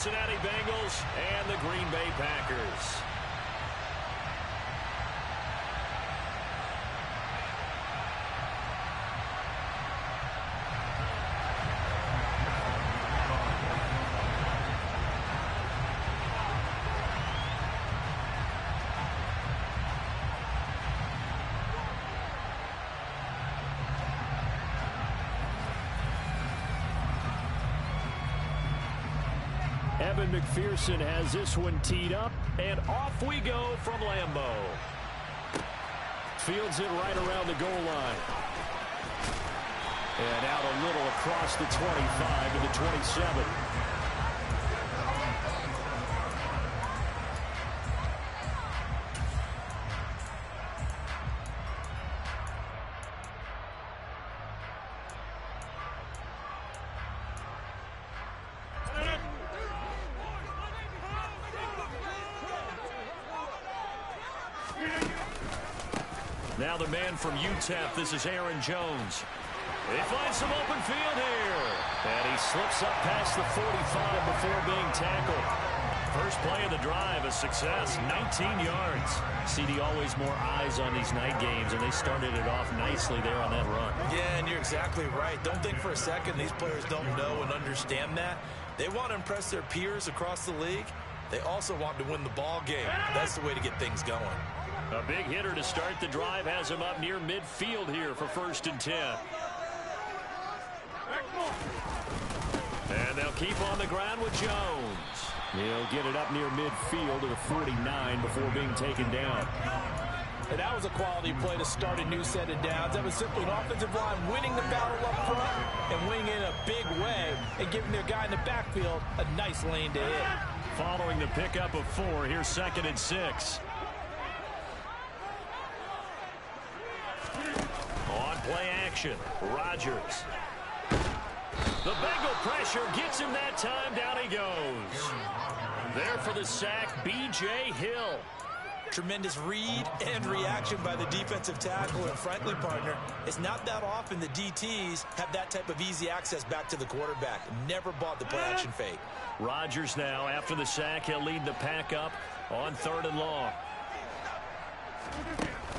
Cincinnati Bengals and the Green Bay Packers. Evan McPherson has this one teed up, and off we go from Lambeau. Fields it right around the goal line. And out a little across the 25 to the 27. Now the man from UTEP, this is Aaron Jones. He finds some open field here. And he slips up past the 45 before being tackled. First play of the drive, a success, 19 yards. CD, always more eyes on these night games, and they started it off nicely there on that run. Yeah, and you're exactly right. Don't think for a second these players don't know and understand that. They want to impress their peers across the league. They also want to win the ball game. That's the way to get things going. A big hitter to start the drive has him up near midfield here for 1st and 10. And they'll keep on the ground with Jones. He'll get it up near midfield to the 49 before being taken down. And that was a quality play to start a new set of downs. That was simply an offensive line winning the battle up front and winning it in a big way and giving their guy in the backfield a nice lane to hit. Following the pickup of 4, here's 2nd and 6. On play action, Rodgers. The Bengal pressure gets him that time. Down he goes. There for the sack, B.J. Hill. Tremendous read and reaction by the defensive tackle. And frankly, partner, it's not that often the DTs have that type of easy access back to the quarterback. Never bought the play action fake. Rodgers now, after the sack, he'll lead the pack up on 3rd and long.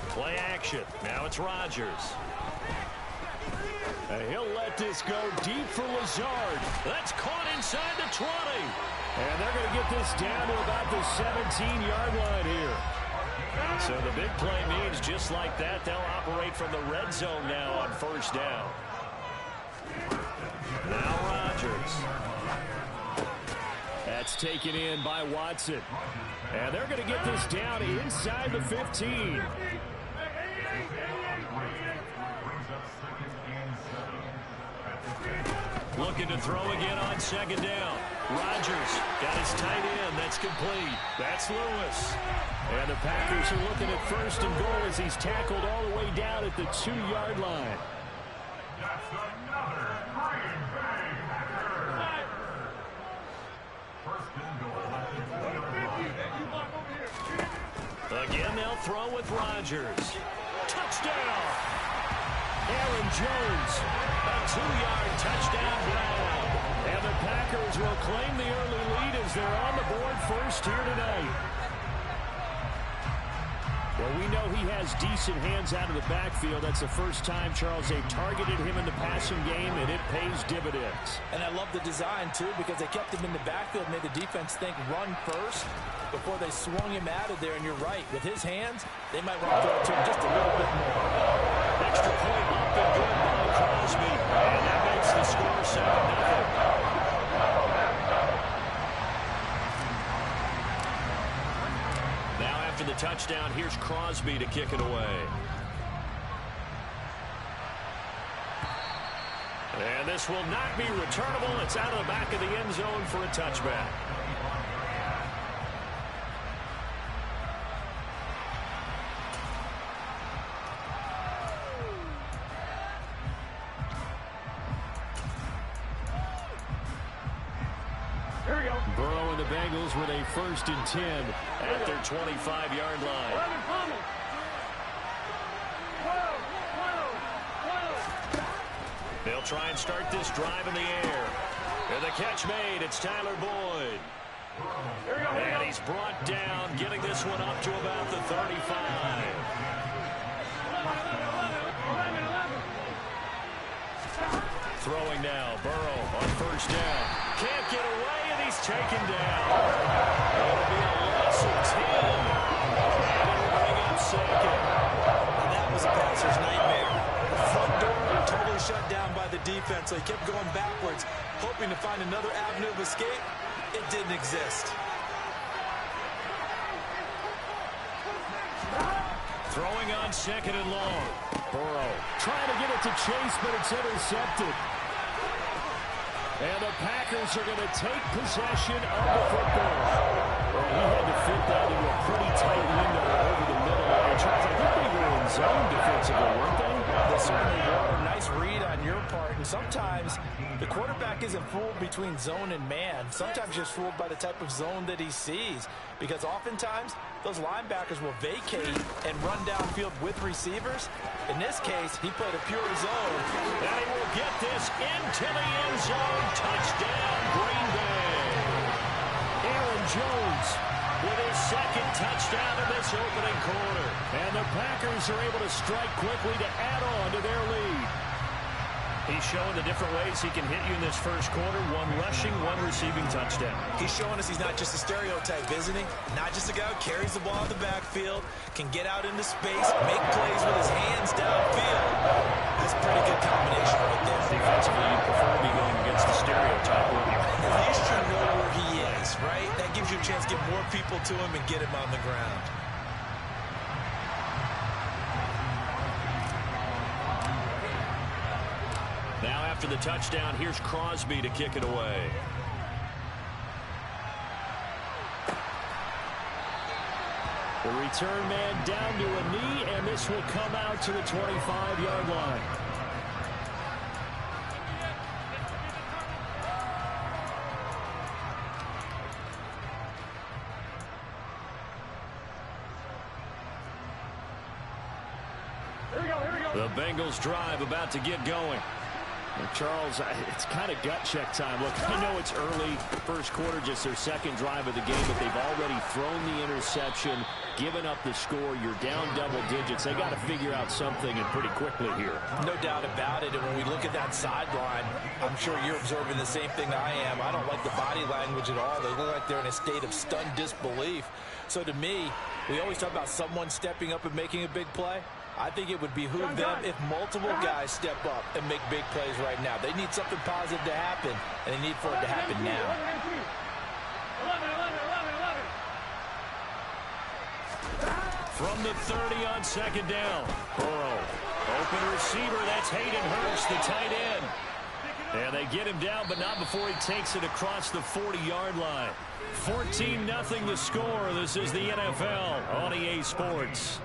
Play action. Now it's Rodgers. And he'll let this go deep for Lazard. That's caught inside the 20. And they're going to get this down to about the 17-yard line here. So the big play means just like that, they'll operate from the red zone now on 1st down. Now Rodgers. That's taken in by Watson. And they're going to get this down inside the 15. Looking to throw again on 2nd down. Rodgers got his tight end. That's complete. That's Lewis. And the Packers are looking at 1st and goal as he's tackled all the way down at the 2-yard line. Again, they'll throw with Rodgers. Touchdown! Aaron Jones, a 2-yard touchdown grab. And the Packers will claim the early lead as they're on the board first here tonight. Well, we know he has decent hands out of the backfield. That's the first time, Charles, they've targeted him in the passing game, and it pays dividends. And I love the design, too, because they kept him in the backfield, made the defense think run first before they swung him out of there. And you're right, with his hands, they might want to throw it to him just a little bit more. Extra point up and good by Crosby. And that makes the score 7-0. Now after the touchdown, here's Crosby to kick it away. And this will not be returnable. It's out of the back of the end zone for a touchback. Burrow and the Bengals with a 1st and 10 at their 25-yard line. They'll try and start this drive in the air. And the catch made. It's Tyler Boyd. And he's brought down, getting this one up to about the 35. Throwing now, Burrow on first down. Can't get away, and he's taken down. It'll be a loss of 10. And it'll bring up second. And that was a passer's nightmare. The front door totally shut down by the defense, so he kept going backwards, hoping to find another avenue of escape. It didn't exist. Throwing on second and long. Burrow trying to get it to Chase, but it's intercepted. And the Packers are going to take possession of the football. Well, he had to fit that into a pretty tight window over the middle. And Charles, I think they were in zone defensively, weren't they? They certainly were. Nice read on your part. And sometimes the quarterback isn't fooled between zone and man. Sometimes just fooled by the type of zone that he sees. Because oftentimes, those linebackers will vacate and run downfield with receivers. In this case, he played a pure zone. And he will get this into the end zone. Touchdown, Green Bay. Aaron Jones with his second touchdown in this opening quarter. And the Packers are able to strike quickly to add on to their lead. He's showing the different ways he can hit you in this first quarter. One rushing, one receiving touchdown. He's showing us he's not just a stereotype, isn't he? Not just a guy who carries the ball in the backfield, can get out into space, make plays with his hands downfield. That's a pretty good combination right there. Defensively, you prefer to be going against the stereotype, wouldn't you? At least you know where he is, right? That gives you a chance to get more people to him and get him on the ground. Now after the touchdown, here's Crosby to kick it away. The return man down to a knee, and this will come out to the 25-yard line. The Bengals drive about to get going. And Charles, it's kind of gut check time. Look, I know it's early, first quarter, just their second drive of the game, but they've already thrown the interception, given up the score. You're down double digits. They got to figure out something, and pretty quickly here. No doubt about it. And when we look at that sideline, I'm sure you're observing the same thing I am. I don't like the body language at all. They look like they're in a state of stunned disbelief. So to me, we always talk about someone stepping up and making a big play. I think it would behoove them if multiple guys step up and make big plays right now. They need something positive to happen, and they need for it to happen now. From the 30 on second down, Burrow. Open receiver, that's Hayden Hurst, the tight end. And they get him down, but not before he takes it across the 40-yard line. 14-0 the score. This is the NFL on EA Sports.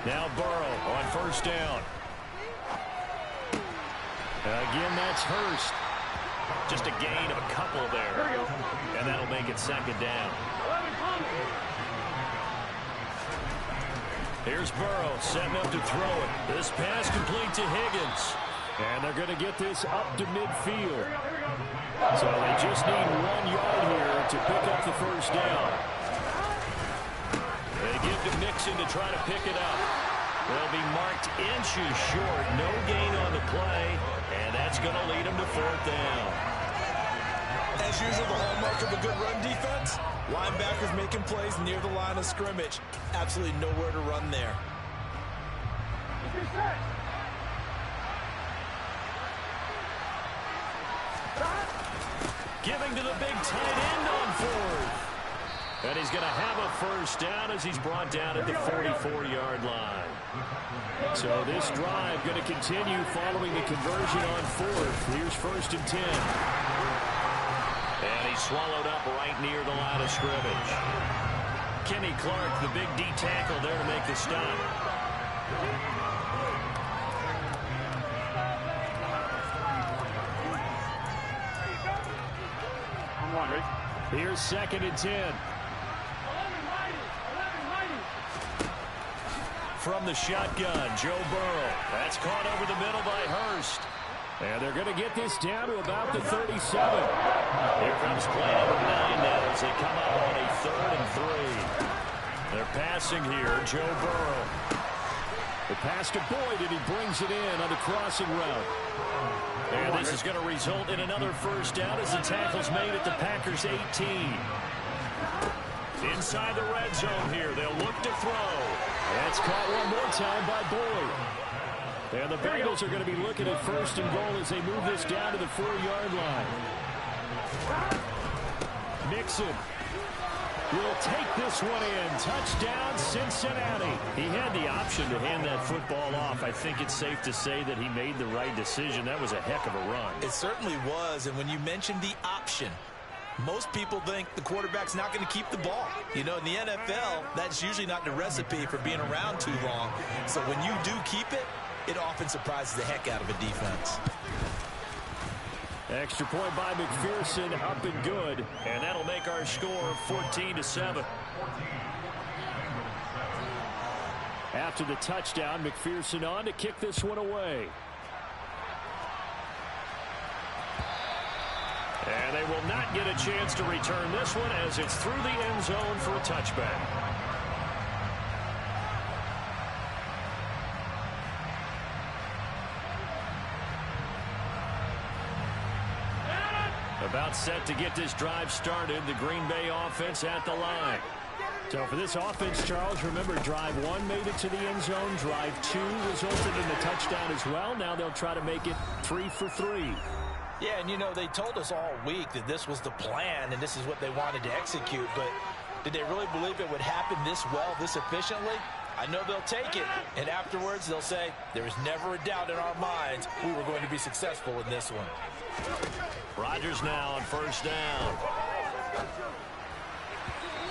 Now Burrow on first down. Again, that's Hurst. Just a gain of a couple there. And that'll make it second down. Here's Burrow setting up to throw it. This pass complete to Higgins. And they're going to get this up to midfield. So they just need 1 yard here to pick up the first down. They give to Mixon to try to pick it up. They'll be marked inches short. No gain on the play. And that's going to lead them to fourth down. As usual, the hallmark of a good run defense, linebackers making plays near the line of scrimmage. Absolutely nowhere to run there. Giving to the big tight end on fourth. And he's going to have a first down as he's brought down at the 44-yard line. So this drive going to continue following the conversion on fourth. Here's first and 10. And he's swallowed up right near the line of scrimmage. Kenny Clark, the big D tackle there to make the stop. Here's 2nd and 10. From the shotgun, Joe Burrow. That's caught over the middle by Hurst. And they're going to get this down to about the 37. Here comes play number 9 now as they come up on a 3rd and 3. They're passing here, Joe Burrow. The pass to Boyd, and he brings it in on the crossing route. And this is going to result in another first down as the tackle's made at the Packers' 18. Inside the red zone here, they'll look to throw. That's caught one more time by Boyd. And the Bengals are going to be looking at 1st and goal as they move this down to the 4-yard line. Mixon will take this one in. Touchdown, Cincinnati. He had the option to hand that football off. I think it's safe to say that he made the right decision. That was a heck of a run. It certainly was, and when you mentioned the option, most people think the quarterback's not going to keep the ball. You know, in the NFL, that's usually not the recipe for being around too long. So when you do keep it, it often surprises the heck out of a defense. Extra point by McPherson, up and good. And that'll make our score 14-7. After the touchdown, McPherson on to kick this one away. And they will not get a chance to return this one as it's through the end zone for a touchback. About set to get this drive started. The Green Bay offense at the line. So for this offense, Charles, remember drive 1 made it to the end zone. Drive 2 resulted in a touchdown as well. Now they'll try to make it 3 for 3. Yeah, and you know, they told us all week that this was the plan and this is what they wanted to execute. But did they really believe it would happen this well, this efficiently? I know they'll take it, and afterwards they'll say, there was never a doubt in our minds we were going to be successful in this one. Rodgers now on 1st down.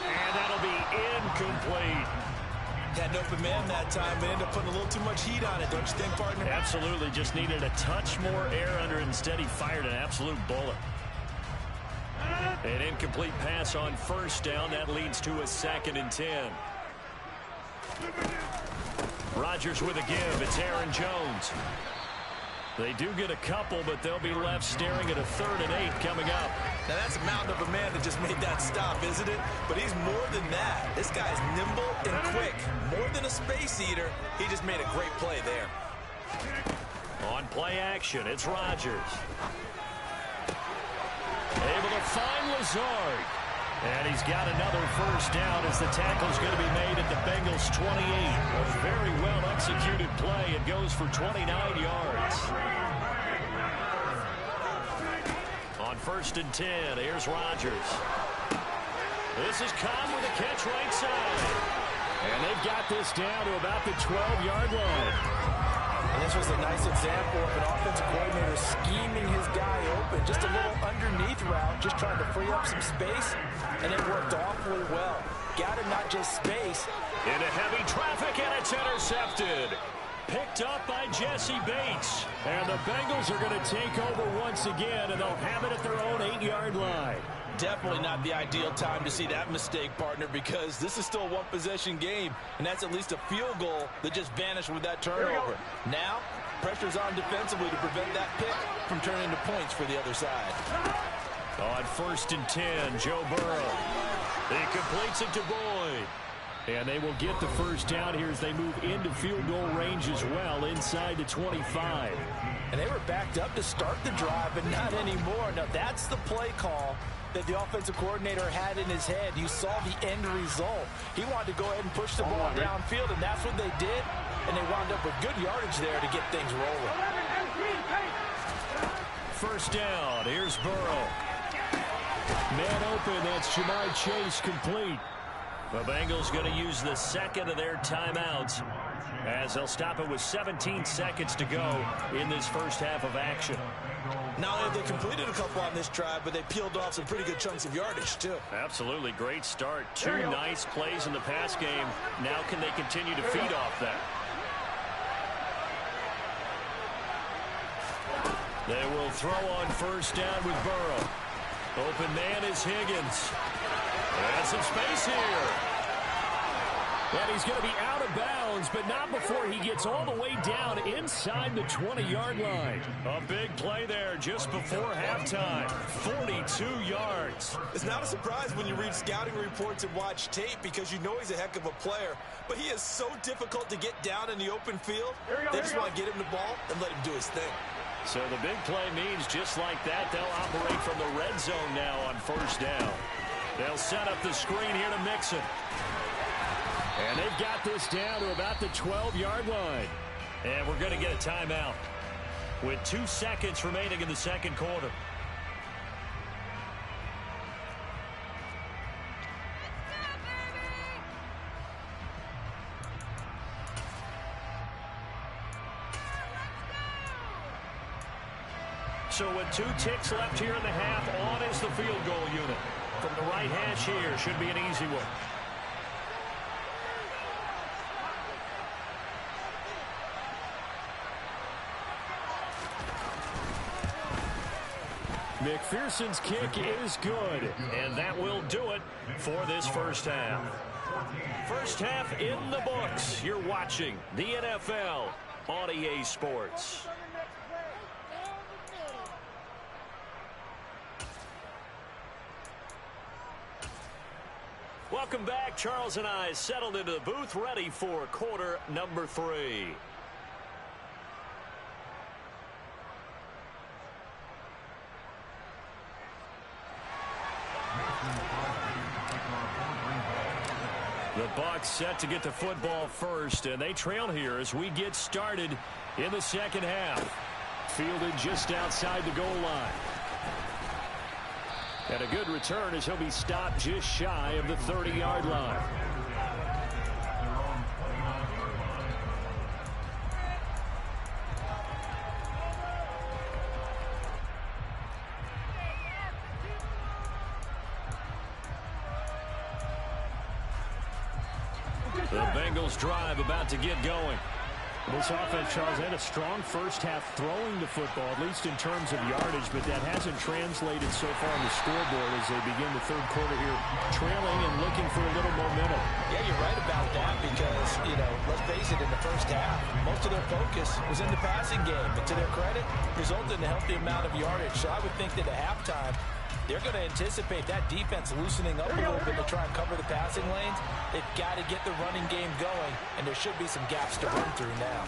And that'll be incomplete. Had an open man that time, but ended up putting a little too much heat on it, don't you think, partner? Absolutely, just needed a touch more air under it. Instead, he fired an absolute bullet. An incomplete pass on 1st down. That leads to a 2nd and 10. Rodgers with a give. It's Aaron Jones. They do get a couple, but they'll be left staring at a 3rd and 8 coming up. Now, that's a mountain of a man that just made that stop, isn't it? But he's more than that. This guy's nimble and quick. More than a space eater, he just made a great play there. On play action, it's Rodgers. Able to find Lazard. And he's got another 1st down as the tackle's going to be made at the Bengals' 28. A very well-executed play. It goes for 29 yards. On 1st and 10, here's Rodgers. This is Cobb with a catch right side. And they've got this down to about the 12-yard line. And this was a nice example of an offensive coordinator scheming his guy open. Just a little underneath route, just trying to free up some space, and it worked awfully well. Got him not just space. Into heavy traffic, and it's intercepted. Picked up by Jesse Bates. And the Bengals are going to take over once again, and they'll have it at their own 8-yard line. Definitely not the ideal time to see that mistake, partner, because this is still a one-possession game, and that's at least a field goal that just vanished with that turnover. Now, pressure's on defensively to prevent that pick from turning into points for the other side. On 1st and 10, Joe Burrow. He completes it to Boyd. And they will get the 1st down here as they move into field goal range as well, inside the 25. And they were backed up to start the drive, but not anymore. Now, that's the play call that the offensive coordinator had in his head. You saw the end result. He wanted to go ahead and push the ball downfield, and that's what they did. And they wound up with good yardage there to get things rolling. 1st down. Here's Burrow. Man open. That's Jamar Chase complete. The Bengals going to use the 2nd of their timeouts as they'll stop it with 17 seconds to go in this first half of action. Not only have they completed a couple on this drive, but they peeled off some pretty good chunks of yardage, too. Absolutely. Great start. 2 nice plays in the pass game. Now can they continue to feed off that? They will throw on first down with Burrow. Open man is Higgins. And some space here. And he's going to be out of bounds, but not before he gets all the way down inside the 20-yard line. A big play there just before halftime. 42 yards. It's not a surprise when you read scouting reports and watch tape because you know he's a heck of a player. But he is so difficult to get down in the open field. They just want to get him the ball and let him do his thing. So the big play means just like that, they'll operate from the red zone now on first down. They'll set up the screen here to Mixon. And they've got this down to about the 12-yard line. And we're going to get a timeout with 2 seconds remaining in the second quarter. So with 2 ticks left here in the half, on is the field goal unit. From the right hash here, should be an easy one. McPherson's kick is good. And that will do it for this first half. First half in the books. You're watching the NFL on EA Sports. Welcome back. Charles and I settled into the booth, ready for quarter number 3. The Bucs set to get the football first, and they trail here as we get started in the second half. Fielded just outside the goal line. And a good return as he'll be stopped just shy of the 30-yard line. The Bengals drive about to get going. This offense, Charles, had a strong first half throwing the football, at least in terms of yardage, but that hasn't translated so far on the scoreboard as they begin the third quarter here, trailing and looking for a little momentum. Yeah, you're right about that because, let's face it, in the first half, most of their focus was in the passing game. But to their credit, resulted in a healthy amount of yardage. So I would think that at halftime, they're going to anticipate that defense loosening up a little bit to try and cover the passing lanes. They've got to get the running game going, and there should be some gaps to run through now.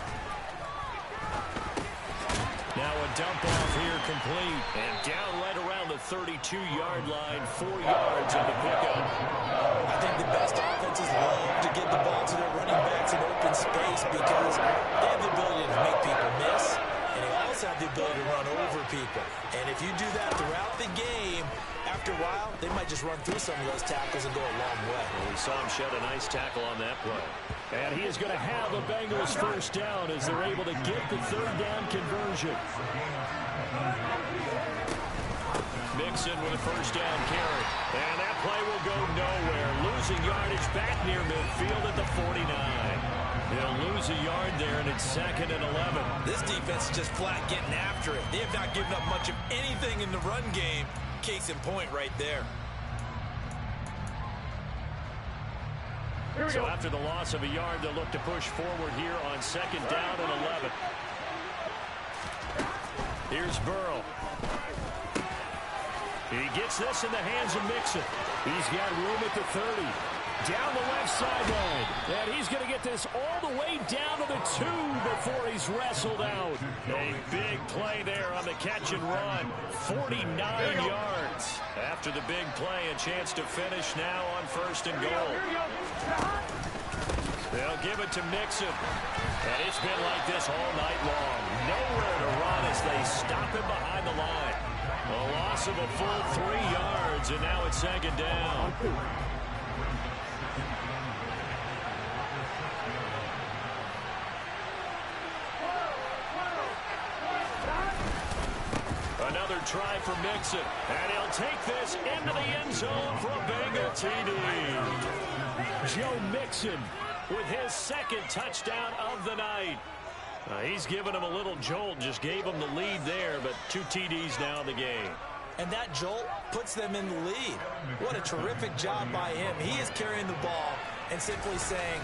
Now a dump off here complete, and down right around the 32-yard line, 4 yards on the pickup. I think the best offenses love to get the ball to their running backs in open space because they have the ability to make people miss, and they also have the ability to run over people. And if you do that throughout the game, after a while, they might just run through some of those tackles and go a long way. Well, we saw him shed a nice tackle on that play. And he is going to have the Bengals first down as they're able to get the third down conversion. Mixon with a first down carry. And that play will go nowhere. Losing yardage back near midfield at the 49. They'll lose a yard there, and it's 2nd and 11. This defense is just flat getting after it. They have not given up much of anything in the run game. Case in point right there. So after the loss of a yard, they'll look to push forward here on 2nd down and 11. Here's Burrow. He gets this in the hands of Mixon. He's got room at the 30. Down the left sideline. And he's going to get this all the way down to the 2 before he's wrestled out. A big play there on the catch and run. 49 yards. After the big play, a chance to finish now on 1st and goal. They'll give it to Mixon. And it's been like this all night long. Nowhere to run as they stop him behind the line. A loss of a full 3 yards, and now it's 2nd down. Another try for Mixon, and he'll take this into the end zone for a Bengal TD. Joe Mixon with his 2nd touchdown of the night. He's given him a little jolt, just gave him the lead there, but 2 TDs now in the game. And that jolt puts them in the lead. What a terrific job by him. He is carrying the ball and simply saying,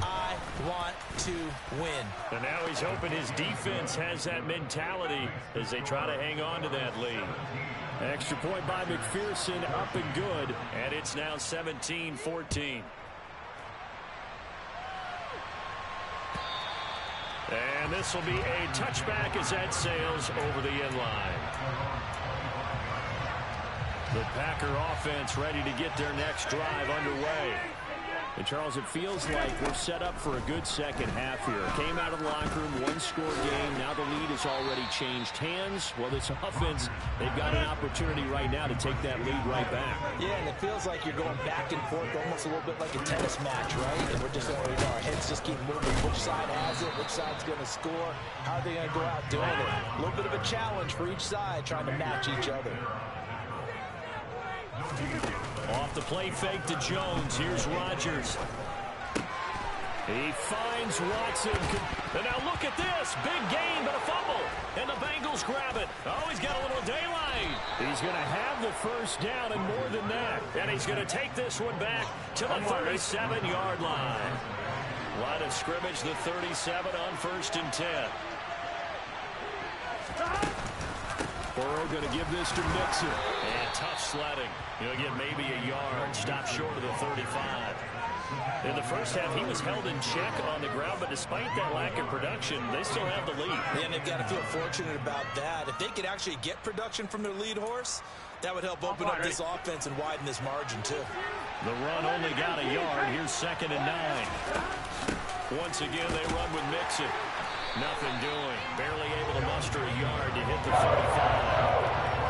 I want to win. And now he's hoping his defense has that mentality as they try to hang on to that lead. Extra point by McPherson, up and good. And it's now 17-14. And this will be a touchback as that sails over the end line. The Packer offense ready to get their next drive underway. And, Charles, it feels like we're set up for a good second half here. Came out of the locker room, one-score game. Now the lead has already changed hands. Well, this offense, they've got an opportunity right now to take that lead right back. Yeah, and it feels like you're going back and forth, almost a little bit like a tennis match, right? And we're just, our heads just keep moving. Which side has it? Which side's going to score? How are they going to go out doing it? A little bit of a challenge for each side, trying to match each other. Off the play fake to Jones. Here's Rodgers. He finds Watson. And now look at this. Big gain, but a fumble. And the Bengals grab it. Oh, he's got a little daylight. He's going to have the first down and more than that. And he's going to take this one back to the 37-yard line. Line of scrimmage, the 37 on 1st and 10. Burrow going to give this to Mixon. And tough sledding. He'll get maybe a yard. Stop short of the 35. In the first half, he was held in check on the ground, but despite that lack of production, they still have the lead. Yeah, and they've got to feel fortunate about that. If they could actually get production from their lead horse, that would help open up this offense and widen this margin, too. The run only got a yard. Here's 2nd and 9. Once again, they run with Mixon. Nothing doing. Barely able to muster a yard to hit the 35.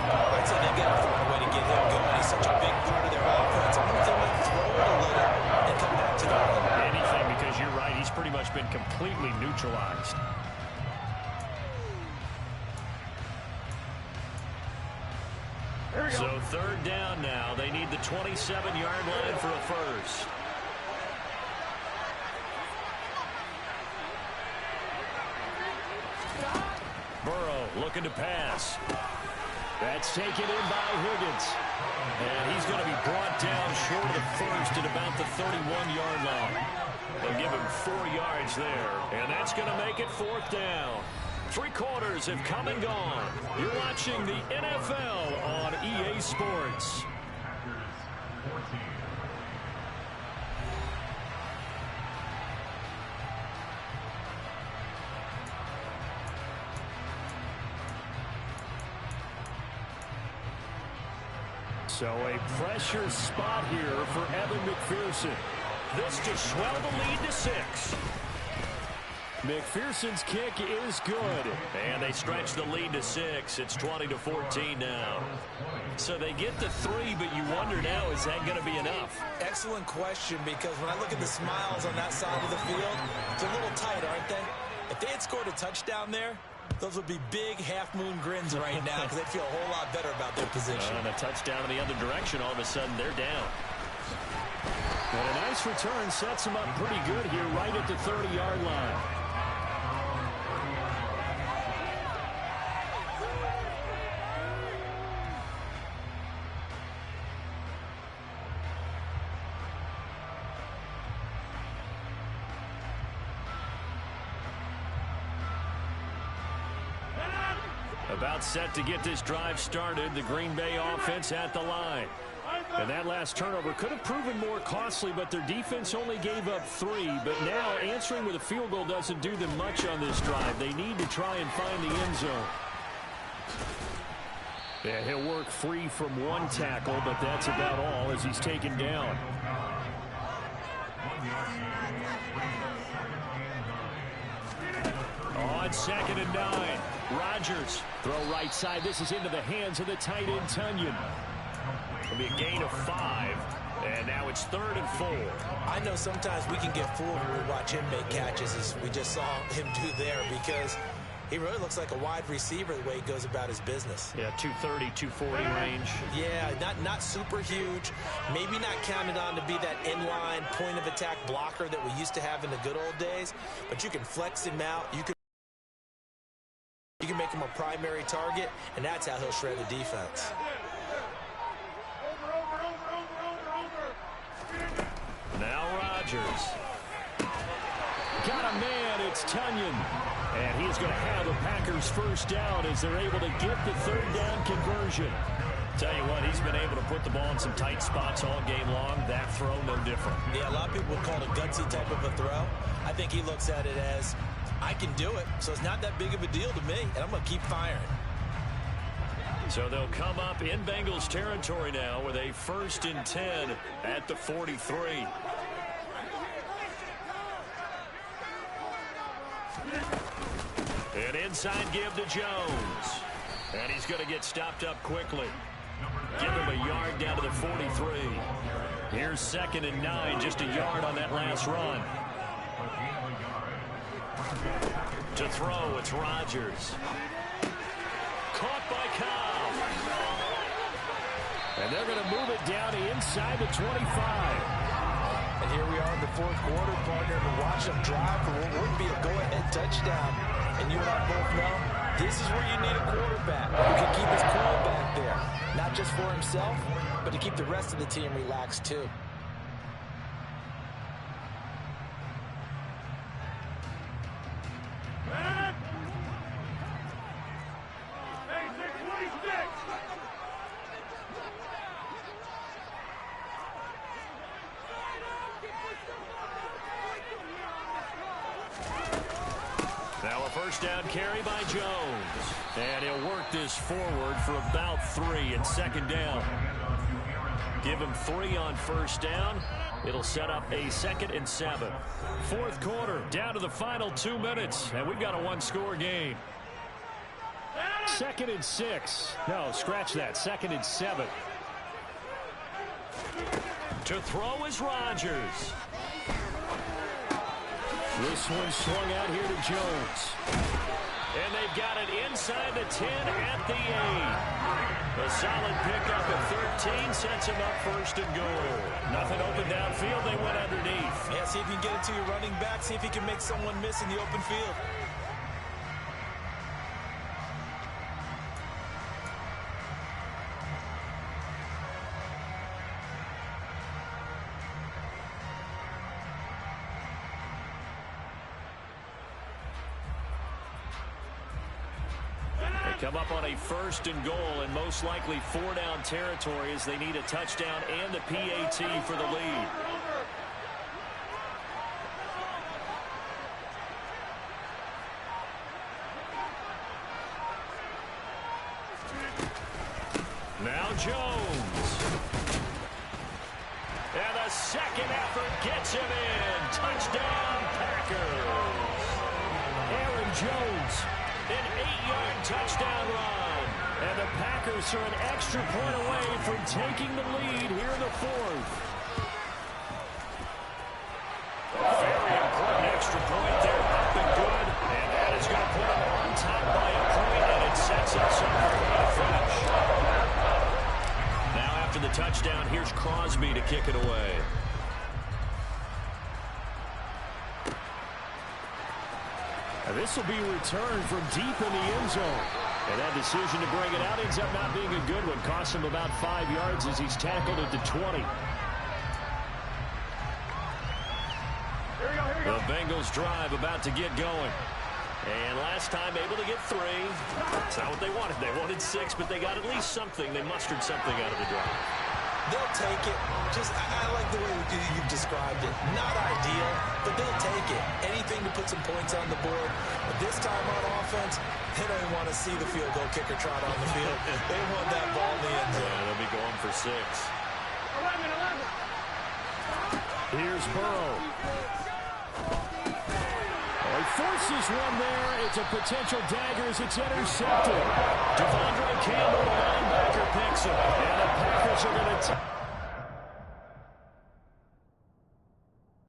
I'd say they've got to find a way to get him going. He's such a big part of their offense. I wonder if they might throw it a little and come back to the run. Anything, because you're right. He's pretty much been completely neutralized. So 3rd down now. They need the 27-yard line for a first. Burrow looking to pass. That's taken in by Higgins. And he's going to be brought down short of the first at about the 31-yard line. They'll give him 4 yards there. And that's going to make it 4th down. 3 quarters have come and gone. You're watching the NFL on EA Sports. So a pressure spot here for Evan McPherson. This to swell the lead to 6. McPherson's kick is good. And they stretch the lead to 6. It's 20-14 now. So they get the 3, but you wonder now, is that going to be enough? Excellent question, because when I look at the smiles on that side of the field, it's a little tight, aren't they? If they had scored a touchdown there, those would be big half-moon grins right now because they'd feel a whole lot better about their position. And a touchdown in the other direction, all of a sudden they're down. And a nice return sets them up pretty good here right at the 30-yard line. About set to get this drive started. The Green Bay offense at the line. And that last turnover could have proven more costly, but their defense only gave up 3. But now answering with a field goal doesn't do them much on this drive. They need to try and find the end zone. Yeah, he'll work free from 1 tackle, but that's about all as he's taken down. On 2nd and 9. Rodgers. Throw right side. This is into the hands of the tight end, Tunyon. It'll be a gain of 5. And now it's 3rd and 4. I know sometimes we can get fooled when we watch him make catches, as we just saw him do there, because he really looks like a wide receiver the way he goes about his business. Yeah, 230, 240 range. Yeah, not super huge. Maybe not counted on to be that inline point of attack blocker that we used to have in the good old days, but you can flex him out. You can You can make him a primary target, and that's how he'll shred the defense. Now RODGERS. Got a man, it's Tunyon. And he's going to have the Packers first down as they're able to get the third down conversion. Tell you what, he's been able to put the ball in some tight spots all game long. That throw, no different. Yeah, a lot of people would call it a gutsy type of a throw. I think he looks at it as, I can do it, so it's not that big of a deal to me, and I'm going to keep firing. So they'll come up in Bengals territory now with a 1st and 10 at the 43. An inside give to Jones. And he's going to get stopped up quickly. Give him a yard down to the 43. Here's 2nd and 9, just a yard on that last run. To throw, it's RODGERS. Caught by Cobb. And they're going to move it down to inside the 25. And here we are in the 4th quarter, partner, to watch them drive for what would be a go-ahead touchdown. And you and I both know this is where you need a quarterback who can keep his cool back there. Not just for himself, but to keep the rest of the team relaxed too. Now a first down carry by Jones. And he'll work this forward for about 3 and 2nd down. Give him 3 on first down. It'll set up a 2nd and 7. 4th quarter, down to the final 2 minutes. And we've got a 1-score game. 2nd and 6. No, scratch that. 2nd and 7. To throw is RODGERS. This one swung out here to Jones. And they've got it inside the 10 at the 8. A solid pickup at 13 sets him up 1st and goal. Nothing open downfield. They went underneath. Yeah, see if you can get it to your running back. See if you can make someone miss in the open field. Come up on a 1st and goal and most likely 4-down territory as they need a touchdown and the PAT for the lead. Now Jones. And a 2nd effort gets him in. Touchdown, Packers. Aaron Jones. An 8-yard touchdown run. And the Packers are an extra point away from taking the lead here in the 4th. Very important extra point there. Up and good. And that is going to put them on top by a point, and it sets us up for a finish. Now after the touchdown, here's Crosby to kick it away. This will be returned from deep in the end zone. And that decision to bring it out ends up not being a good one. Cost him about 5 yards as he's tackled at the 20. The Bengals drive about to get going. And last time able to get 3. That's not what they wanted. They wanted 6, but they got at least something. They mustered something out of the drive. They'll take it. I like the way you've described it. Not ideal, but they'll take it. Anything to put some points on the board. But this time on offense, they don't want to see the field goal kicker trot on the field. They want that ball in the end zone. Yeah, they'll be going for 6. 11. Here's Burrow. He forces one there. It's a potential dagger as it's intercepted. Devondre Campbell, the linebacker, picks him. And the Packers are going to